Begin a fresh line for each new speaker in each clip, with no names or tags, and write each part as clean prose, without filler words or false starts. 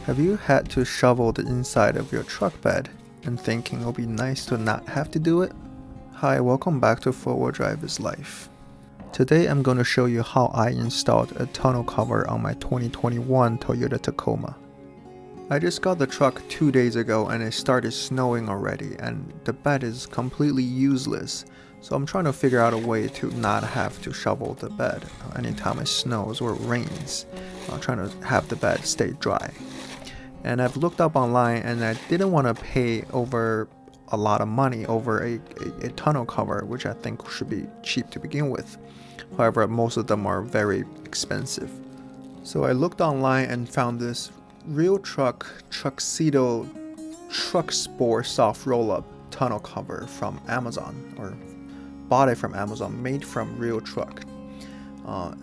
Have you had to shovel the inside of your truck bed and thinking it'll be nice to not have to do it? Hi, welcome back to 4-Wheel Drive is Life. Today I'm going to show you how I installed a tonneau cover on my 2021 Toyota Tacoma. I just got the truck 2 days ago and it started snowing already and the bed is completely useless. So I'm trying to figure out a way to not have to shovel the bed anytime it snows or rains. I'm trying to have the bed stay dry. And I've looked up online and I didn't want to pay over a lot of money over a tonneau cover, which I think should be cheap to begin with. However, most of them are very expensive. So I looked online and found this real TruXedo TruXport soft roll-up tonneau cover from Amazon, or bought it from Amazon, made from real truck.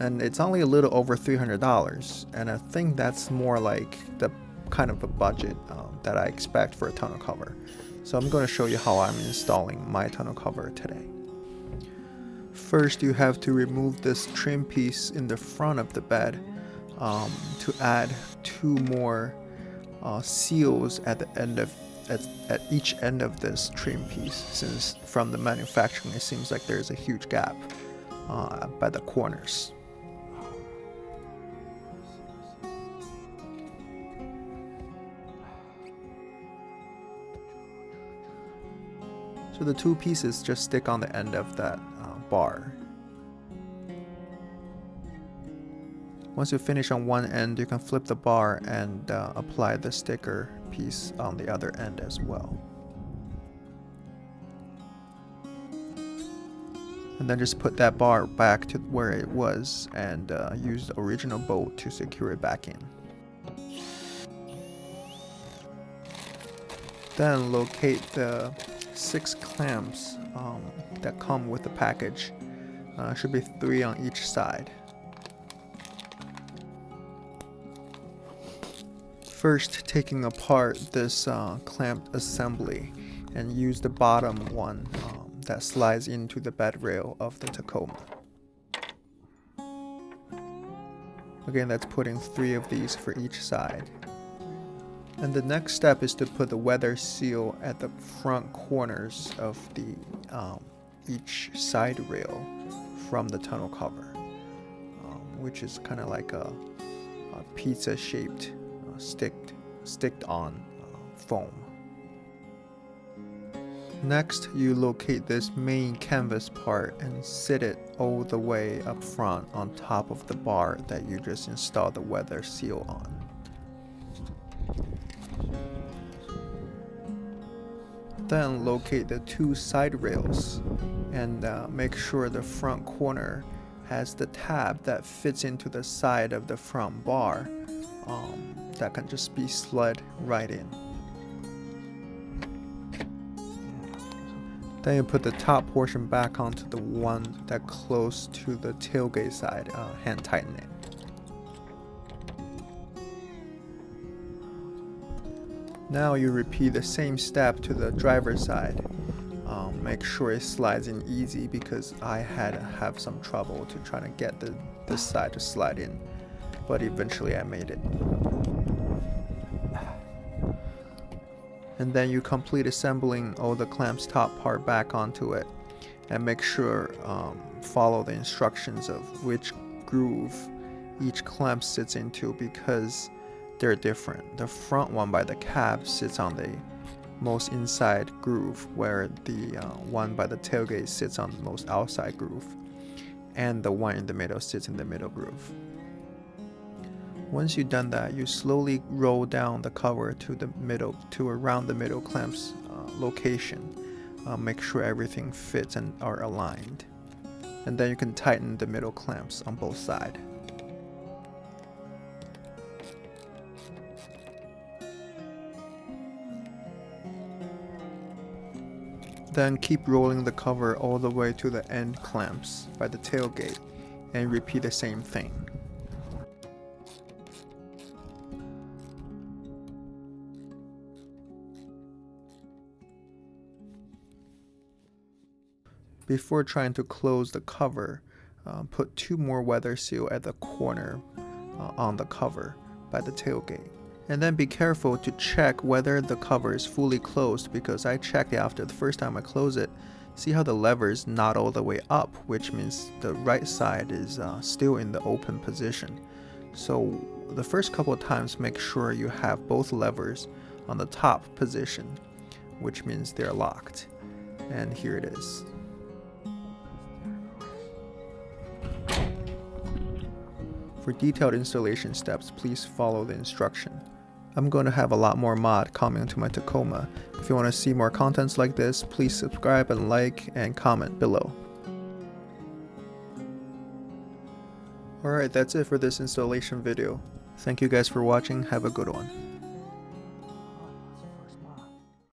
And it's only a little over $300, and I think that's more like the kind of a budget that I expect for a tonneau cover. So I'm going to show you how I'm installing my tonneau cover today. First, you have to remove this trim piece in the front of the bed to add 2 more seals at the end of at each end of this trim piece, since from the manufacturing it seems like there's a huge gap by the corners. So the 2 pieces just stick on the end of that bar. Once you finish on one end, you can flip the bar and apply the sticker piece on the other end as well. And then just put that bar back to where it was and use the original bolt to secure it back in. Then locate the 6 clamps that come with the package. Should be 3 on each side. First, taking apart this clamp assembly and use the bottom one that slides into the bed rail of the Tacoma. Again, that's putting 3 of these for each side. And the next step is to put the weather seal at the front corners of the each side rail from the tonneau cover, which is kind of like a pizza-shaped sticked on foam. Next, you locate this main canvas part and sit it all the way up front on top of the bar that you just installed the weather seal on. Then locate the 2 side rails and make sure the front corner has the tab that fits into the side of the front bar that can just be slid right in. Then you put the top portion back onto the one that close to the tailgate side, hand tighten it. Now you repeat the same step to the driver's side. Make sure it slides in easy, because I had to have some trouble to try to get this side to slide in, but eventually I made it. And then you complete assembling all the clamp's top part back onto it, and make sure follow the instructions of which groove each clamp sits into, because they're different. The front one by the cab sits on the most inside groove, where the one by the tailgate sits on the most outside groove, and the one in the middle sits in the middle groove. Once you've done that, you slowly roll down the cover to the middle, to around the middle clamp's location. Make sure everything fits and are aligned, and then you can tighten the middle clamps on both sides. Then keep rolling the cover all the way to the end clamps by the tailgate and repeat the same thing. Before trying to close the cover, put 2 more weather seal at the corner on the cover by the tailgate, And then be careful to check whether the cover is fully closed, because I checked it after the first time I close it. See how the lever is not all the way up, which means the right side is still in the open position. So the first couple of times, make sure you have both levers on the top position, which means they're locked. And here it is. For detailed installation steps, please follow the instruction. I'm going to have a lot more mod coming to my Tacoma. If you want to see more contents like this, please subscribe and like and comment below. Alright, that's it for this installation video. Thank you guys for watching, have a good one.